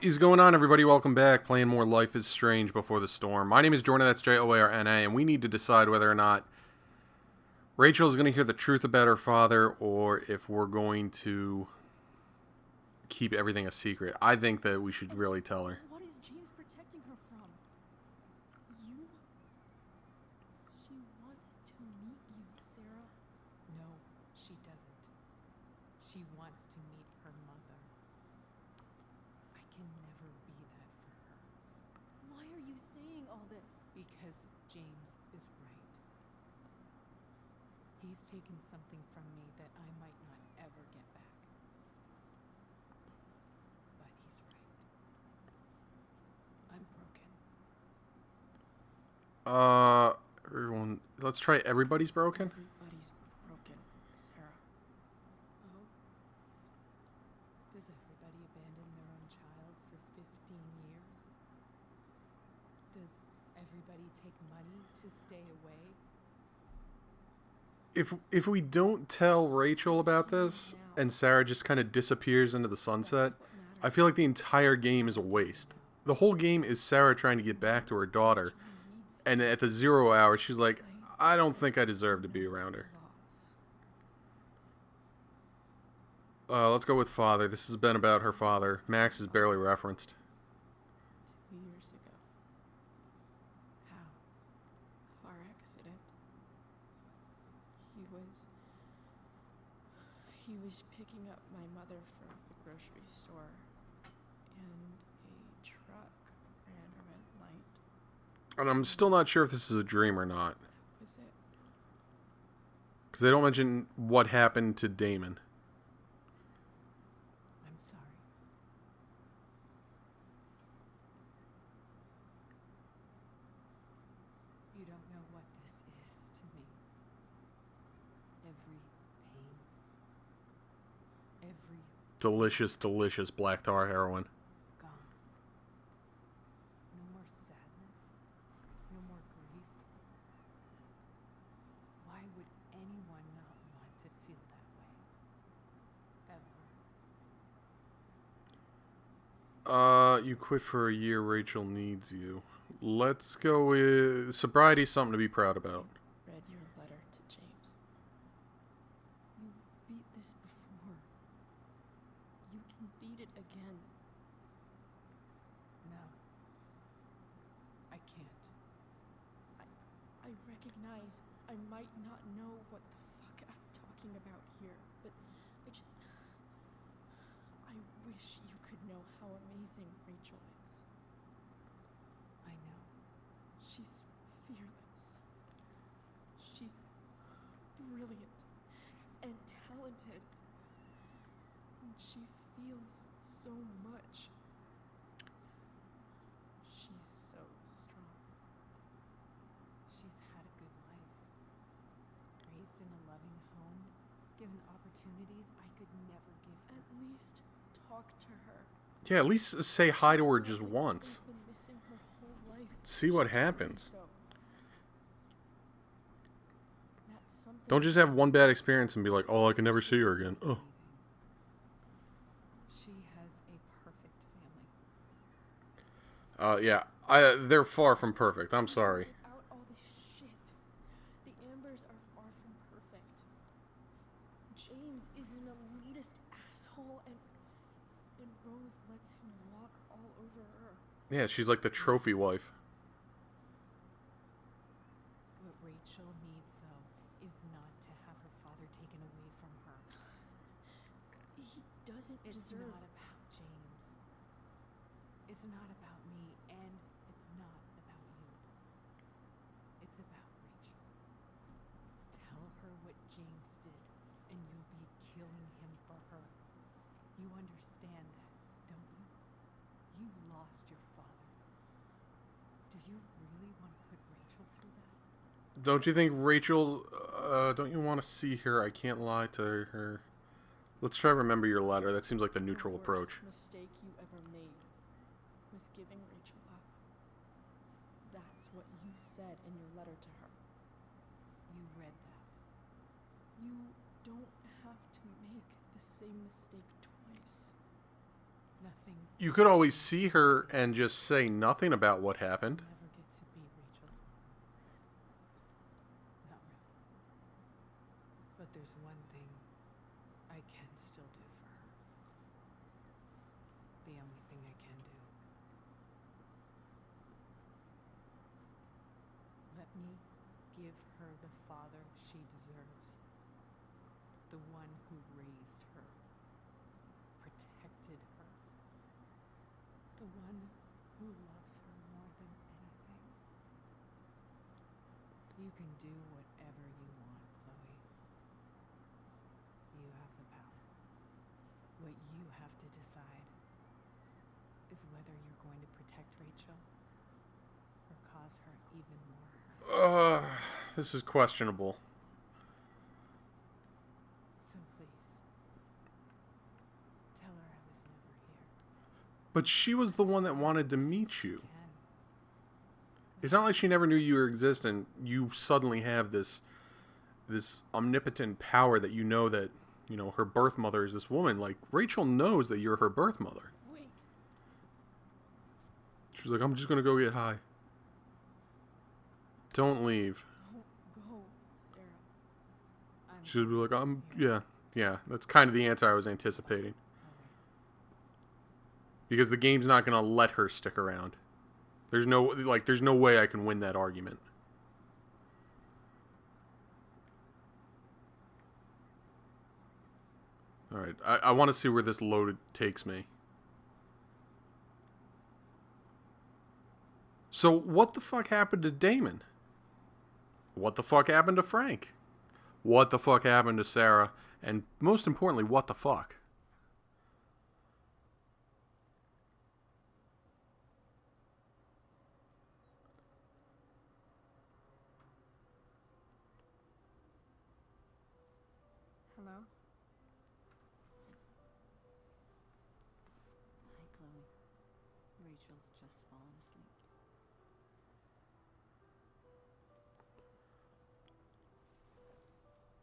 What is going on, everybody? Welcome back. Playing more Life is Strange Before the Storm. My name is Jordan, that's Jorna, and we need to decide whether or not Rachel is going to hear the truth about her father, or if we're going to keep everything a secret. I think that we should really tell her. What is James protecting her from? You? She wants to meet you, Sarah. No, she doesn't. She wants to meet her mother. I can never be that for her. Why are you saying all this? Because James is right. He's taken something from me that I might not ever get back. But he's right. I'm broken. Everyone, let's try everybody's broken. Everybody's broken, Sarah. Oh? Does everybody abandon their own child for 15 years? Does everybody take money to stay away? If we don't tell Rachel about this, and Sarah just kind of disappears into the sunset, I feel like the entire game is a waste. The whole game is Sarah trying to get back to her daughter, and at the 0 hour, she's like, I don't think I deserve to be around her. Let's go with father. This has been about her father. Max is barely referenced. 2 years ago. How? Car accident. He was picking up my mother from the grocery store, and a truck ran a red light. And I'm still not sure if this is a dream or not, That was it. because they don't mention what happened to Damon. I'm sorry. You don't know what this is to me. Every pain. Every Delicious, delicious black tar heroin. gone. No more sadness. No more grief. Why would anyone not want to feel that way? Ever. You quit for a year, Rachel needs you. Let's go with sobriety's something to be proud about. Read your letter to James. You beat this before. You can beat it again. No. I can't. I recognize I might not know what the fuck I'm talking about here, but I wish you could know how amazing Rachel is. I know. She's fearless. She's brilliant and talented. And she feels so much. She's so strong. She's had a good life. Raised in a loving home, given opportunities I could never give her. At least talk to her. Yeah, at least say hi to her just once. She's been missing her whole life. See what She told me happens. so. That's something Don't just have one bad experience and be like, oh, I can never see her again. Oh. She has a perfect family. Yeah, they're far from perfect. I'm sorry. Without all this shit, the Ambers are far from perfect. James is an elitist asshole, and Rose lets him walk all over her. Yeah, she's like the trophy wife. What Rachel needs, though, is not to have her father taken away from her. He doesn't It's deserve. not about James. It's not about me, and it's not about you. It's about Rachel. Tell her what James did, and you'll be killing him for her. You understand that, don't you? You lost your father. Do you really want to put Rachel through that? Don't you think Rachel, don't you want to see her? I can't lie to her. Let's try to remember your letter. That seems like the neutral The approach. worst mistake you ever made was giving Rachel up. That's what you said in your letter to her. You read that. You don't have to make the same mistake twice. Nothing. You could always see her and just say nothing about what happened. Never get to be Rachel's mom. Not really. But there's one thing I can still do for her. The only thing I can do. Let me give her the father she deserves. The one who raised her, protected her. The one who loves her more than anything. You can do whatever you want, Chloe. You have the power. What you have to decide is whether you're going to protect Rachel or cause her even more hurt. This is questionable. So please, tell her I was never here. But she was the one that wanted to meet you. Can. It's not like she never knew you exist and you suddenly have this omnipotent power that you know that, you know, her birth mother is this woman. Like, Rachel knows that you're her birth mother. Wait. She's like, I'm just gonna go get high. Don't leave. Don't go, Sarah. She'll be like, yeah. That's kind of the answer I was anticipating. Because the game's not gonna let her stick around. There's no way I can win that argument. Alright, I want to see where this load takes me. So, what the fuck happened to Damon? What the fuck happened to Frank? What the fuck happened to Sarah? And most importantly, what the fuck? Hello? Hi, Chloe. Rachel's just fallen asleep.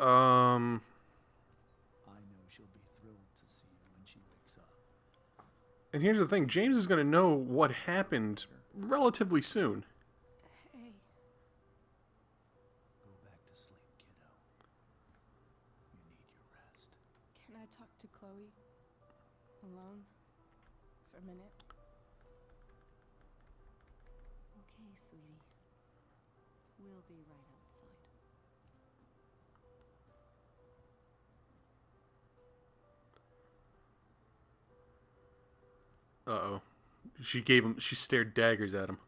I know she'll be thrilled to see you when she wakes up. And here's the thing, James is going to know what happened relatively soon. Hey. Go back to sleep, kiddo. You need your rest. Can I talk to Chloe? Alone? For a minute? Okay, sweetie. We'll be right outside. Uh-oh. She stared daggers at him.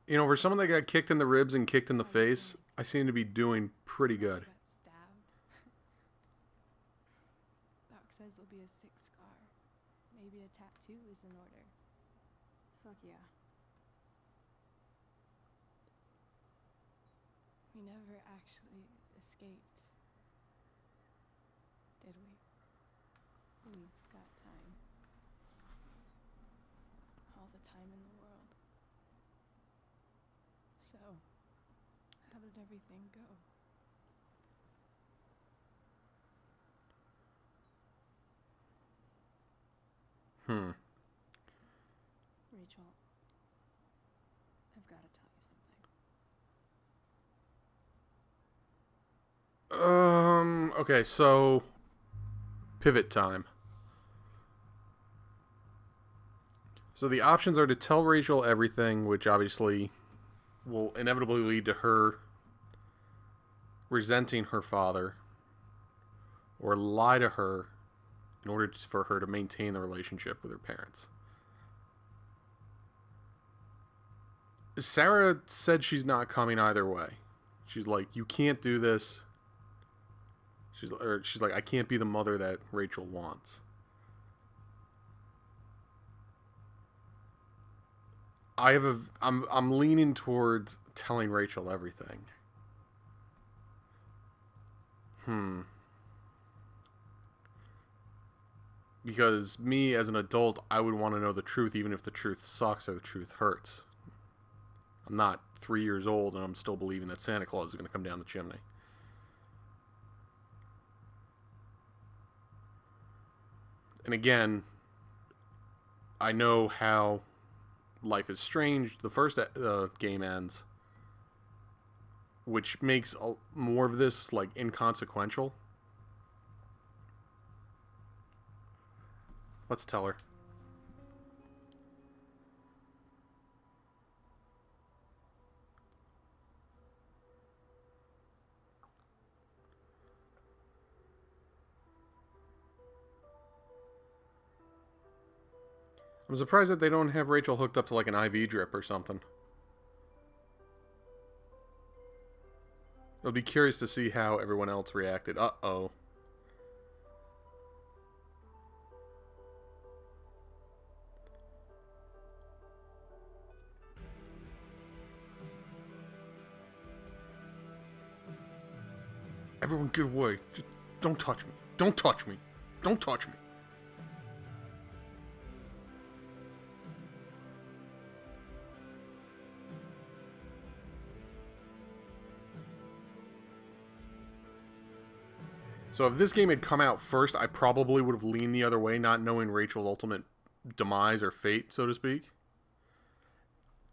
You know, for someone that got kicked in the ribs and kicked in the face, I seem to be doing pretty good. Got stabbed. Doc says there'll be a sick scar. Maybe a tattoo is in order. Fuck yeah. We never actually escaped. Did we? We've got time. All the time in the world. So, how did everything go? Rachel, I've got to tell you something. Okay, so pivot time. So the options are to tell Rachel everything, which obviously will inevitably lead to her resenting her father, or lie to her in order for her to maintain the relationship with her parents. Sarah said she's not coming either way. She's like, you can't do this. She's like, I can't be the mother that Rachel wants. I'm leaning towards telling Rachel everything. Because me as an adult, I would want to know the truth, even if the truth sucks or the truth hurts. I'm not 3 years old and I'm still believing that Santa Claus is going to come down the chimney. And again, I know how Life is Strange, the first game ends, which makes more of this like inconsequential. Let's tell her. I'm surprised that they don't have Rachel hooked up to like an IV drip or something. I'll be curious to see how everyone else reacted. Uh-oh. Everyone get away. Just don't touch me. Don't touch me. Don't touch me. So if this game had come out first, I probably would have leaned the other way, not knowing Rachel's ultimate demise or fate, so to speak.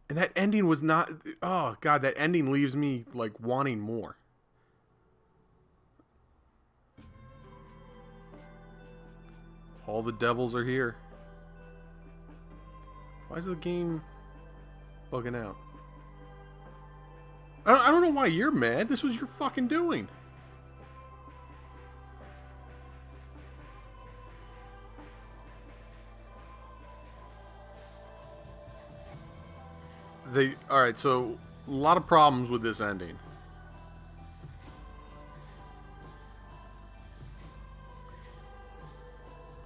And that ending was not... Oh, God, that ending leaves me, like, wanting more. All the devils are here. Why is the game bugging out? I don't know why you're mad. This was your fucking doing. Alright, so a lot of problems with this ending.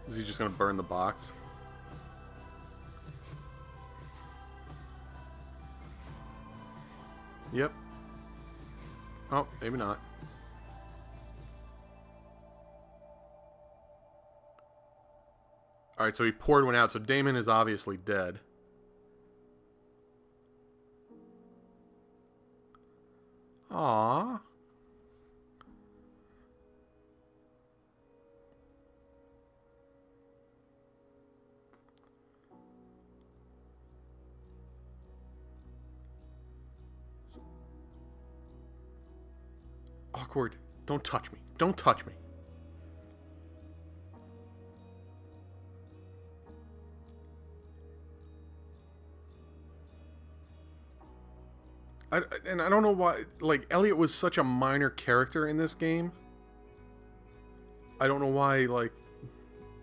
Is he just gonna burn the box? Yep. Oh, maybe not. Alright, so he poured one out, so Damon is obviously dead. Aww. Awkward. Don't touch me. Don't touch me. And I don't know why, like, Elliot was such a minor character in this game. I don't know why, like,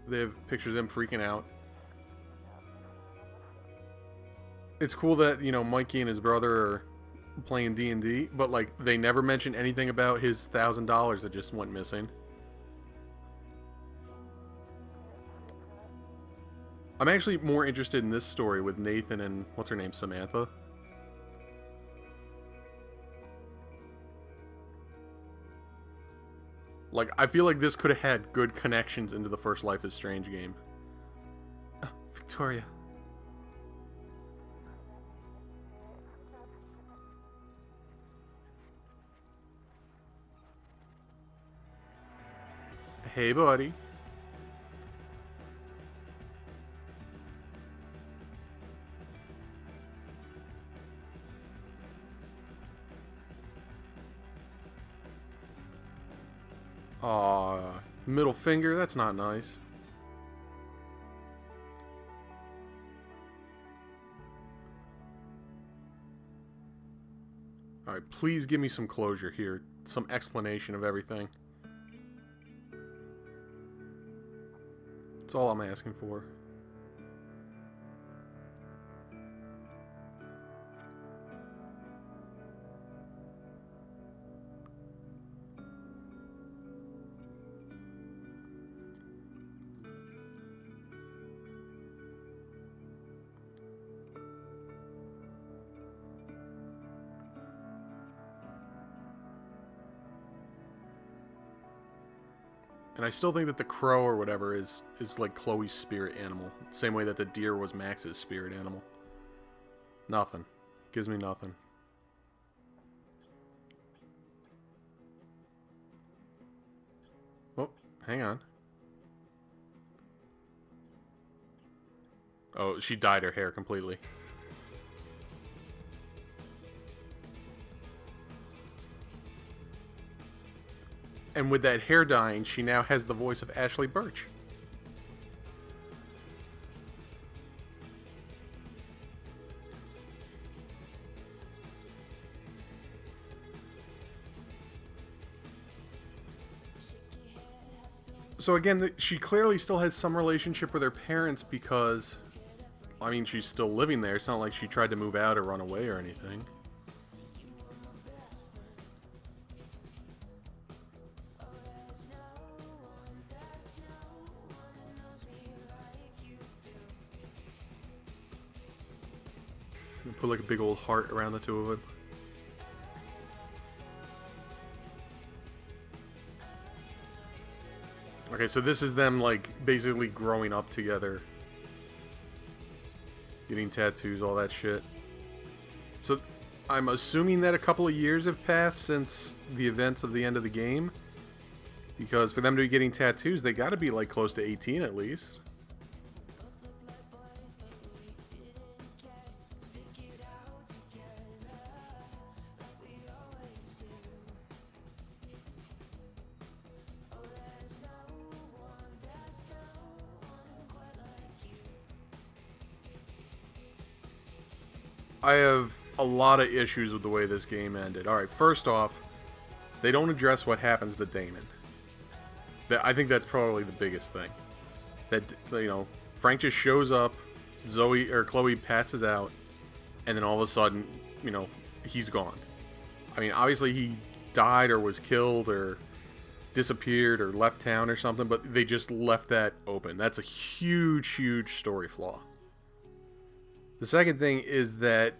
they have pictures of him freaking out. It's cool that, you know, Mikey and his brother are playing D&D, but, like, they never mention anything about his $1,000 that just went missing. I'm actually more interested in this story with Nathan and, what's her name, Samantha? Like, I feel like this could have had good connections into the first Life is Strange game. Victoria. Hey, buddy. Aw, middle finger, that's not nice. Alright, please give me some closure here. Some explanation of everything. That's all I'm asking for. And I still think that the crow or whatever is like Chloe's spirit animal. Same way that the deer was Max's spirit animal. Nothing. Gives me nothing. Oh, hang on. Oh, she dyed her hair completely. And with that hair dyeing, she now has the voice of Ashley Burch. So again, she clearly still has some relationship with her parents because, I mean, she's still living there. It's not like she tried to move out or run away or anything. Put like a big old heart around the two of them. Okay, so this is them like basically growing up together. Getting tattoos, all that shit. So I'm assuming that a couple of years have passed since the events of the end of the game. Because for them to be getting tattoos, they gotta be like close to 18 at least. I have a lot of issues with the way this game ended. Alright, first off, they don't address what happens to Damon. I think that's probably the biggest thing. That, you know, Frank just shows up, Chloe passes out, and then all of a sudden, you know, he's gone. I mean, obviously he died or was killed or disappeared or left town or something, but they just left that open. That's a huge, huge story flaw. The second thing is that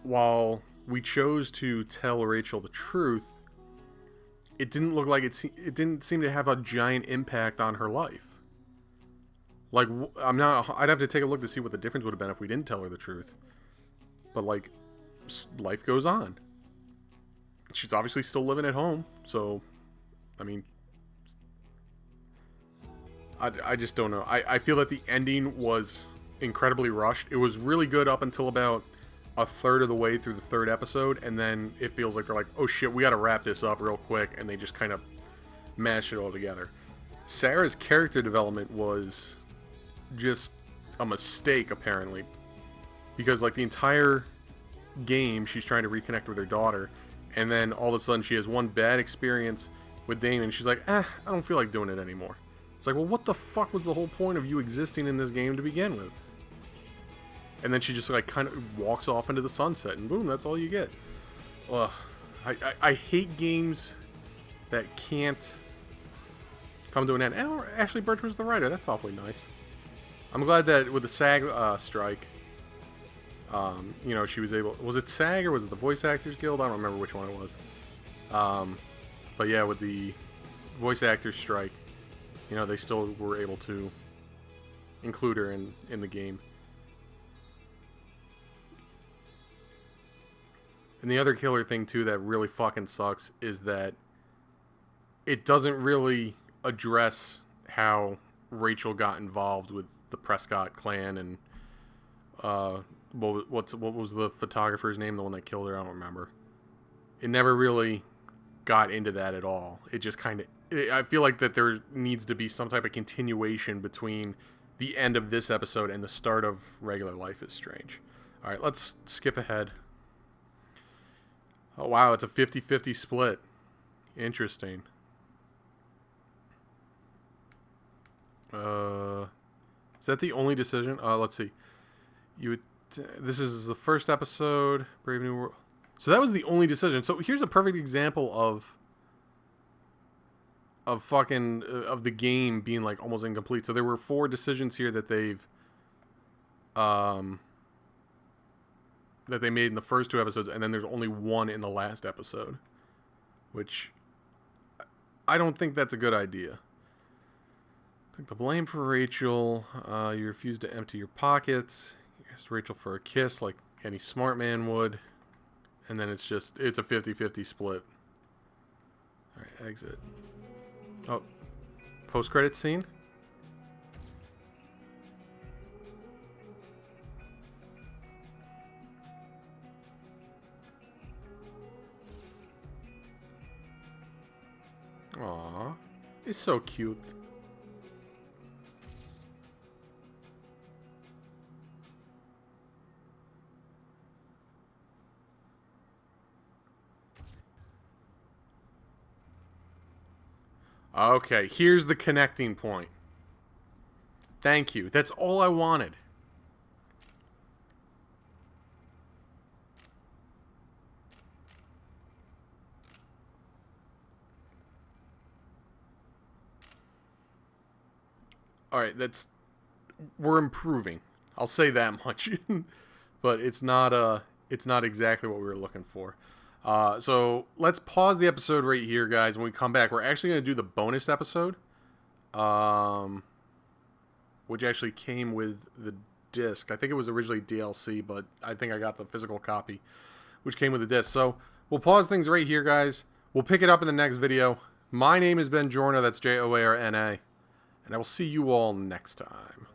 while we chose to tell Rachel the truth, it didn't look like it didn't seem to have a giant impact on her life. Like, I'd have to take a look to see what the difference would have been if we didn't tell her the truth. But like, life goes on. She's obviously still living at home, so, I mean, I just don't know. I feel that the ending was incredibly rushed. It was really good up until about a third of the way through the third episode, and then it feels like they're like, oh shit, we gotta wrap this up real quick, and they just kind of mash it all together. Sarah's character development was just a mistake, apparently, because like the entire game she's trying to reconnect with her daughter, and then all of a sudden she has one bad experience with Damon. She's like, I don't feel like doing it anymore. It's like, well, what the fuck was the whole point of you existing in this game to begin with? And then she just like kind of walks off into the sunset, and boom, that's all you get. Ugh. I hate games that can't come to an end. Oh, Ashley Burch was the writer. That's awfully nice. I'm glad that with the SAG strike, you know, she was able... Was it SAG or was it the Voice Actors Guild? I don't remember which one it was. But yeah, with the Voice Actors strike, you know, they still were able to include her in the game. And the other killer thing, too, that really fucking sucks is that it doesn't really address how Rachel got involved with the Prescott clan and what was the photographer's name, the one that killed her? I don't remember. It never really got into that at all. It just kind of... I feel like that there needs to be some type of continuation between the end of this episode and the start of regular Life is Strange. Alright, let's skip ahead. Oh wow, it's a 50-50 split. Interesting. Is that the only decision? Let's see. This is the first episode, Brave New World. So that was the only decision. So here's a perfect example of the game being like almost incomplete. So there were 4 decisions here that they made in the first 2 episodes, and then there's only 1 in the last episode, which I don't think that's a good idea. Take the blame for Rachel. You refused to empty your pockets. You asked Rachel for a kiss like any smart man would. And then it's a 50-50 split. Alright, exit. Oh, post-credits scene? Aw, it's so cute. Okay, here's the connecting point. Thank you. That's all I wanted. Alright, we're improving. I'll say that much. But it's not exactly what we were looking for. So let's pause the episode right here, guys. When we come back, we're actually going to do the bonus episode. Which actually came with the disc. I think it was originally DLC, but I think I got the physical copy, which came with the disc. So we'll pause things right here, guys. We'll pick it up in the next video. My name has been Jorna. That's Joarna. And I will see you all next time.